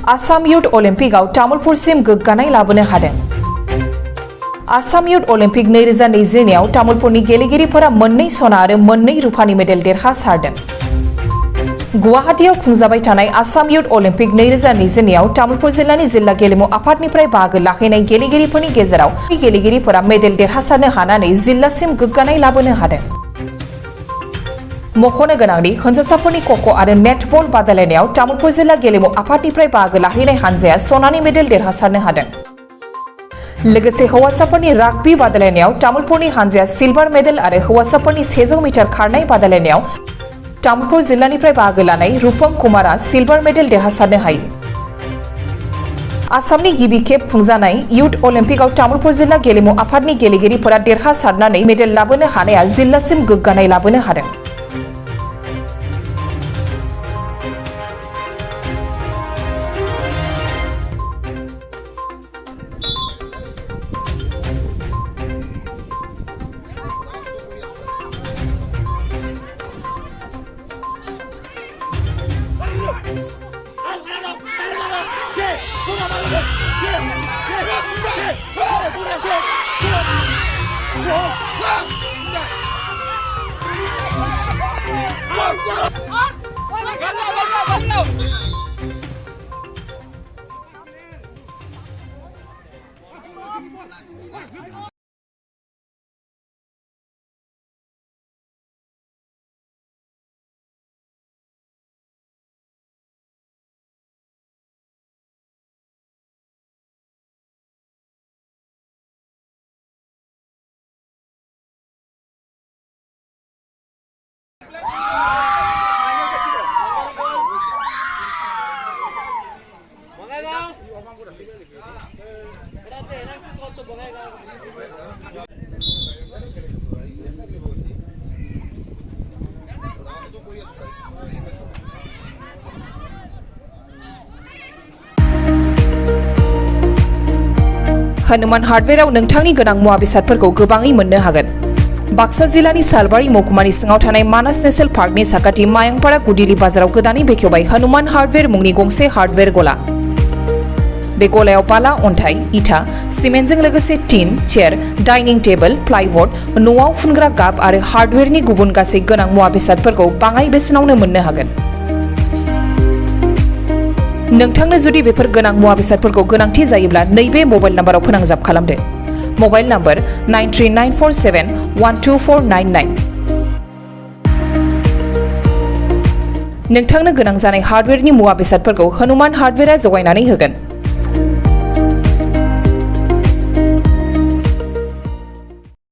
Assam youth अलिम्पिकआव तामुलपुरसिम गोग्गानाय लाबोनो हादों। आसाम युथ अलिम्पिक 2020 आव तामुलपुरनि गेलेगिरिफोरा 2 सना आरो 2 रुपानि मेडेल देरहासारदों। गुवाहाटीआव खुंजाबाय थानाय आसाम युथ अलिम्पिक 2020 आव तामुलपुर जिल्लानि जिल्ला गेलेमु आफादनिफ्राय बाहागो लाहैनाय गेलेगिरिफोरनि गेजेराव गेलेगिरिफोरा मेडेल देरहासारनो हानानै जिल्लासिम गोग्गानाय लाबोनो हादों। मख'नो गोनांदि हिन्जावसाफोरनि ख'ख' आरो नेटबल बादायलायनायाव तामुलपुर जिल्ला गेलेमु आफादनिफ्राय बाहागो लाहैनाय हानजाया सनानि मेडेल देरहासारनो हादों। लोगोसे हौवासाफोरनि राग्बी बादायलायनायाव तामुलपुरनि हानजाया सिलभार मेडेल आरो हौवासाफोरनि 100 मिटार खारनाय बादायलायनायाव तामुलपुर जिल्लानिफ्राय बाहागो लानाय रुपम कुमारा सिलभार मेडेल देरहासारनो हायो। आसामनि गिबि खेब खुंजानाय युथ अलिम्पिकआव तामुलपुर जिल्ला गेलेमु आफादनि गेलेगिरिफोरा देरहासारनानै मेडेल लाबोनो हानाया जिल्लासिम गोग्गानाय लाबोनो हादों। हनुमान हार्डवेराव नोंथांनि गोनां मुवा बेसादफोरखौ गोबाङै मोननो हागोन। बाक्सा जिल्लानि सालबारि महकुमानि सिङाव थानाय मानास नेशनेल पार्कनि साखाथि मायांपारा गुदिली बाजाराव गोदानै बेखेवबाय हनुमान हार्डवेर मुंनि गंसे हार्डवेर गला। बे गलायाव बाला, अन्थाइ, इटा, सिमेन्टजों लोगोसे टिन, चेयार, डाइनिं टेबल, प्लाइबोर्ड, न'आव फुनग्रा गाब आरो हार्डवेरनि गुबुन गासै गोनां मुवा बेसादफोरखौ बाङाइ बेसेनावनो मोननो हागोन। नोंथांनो जुदि बेफोर गोनां मुवा बेसादफोरखौ गोनांथि जायोब्ला नैबे मबाइल नाम्बाराव फोनांजाब खालामदो। Mobile number 9394712499। नोंथांनो गोनां जानाय हार्डवेरनि मुवा बेसादफोरखौ हनुमान हार्डवेरा जगायनानै होगोन।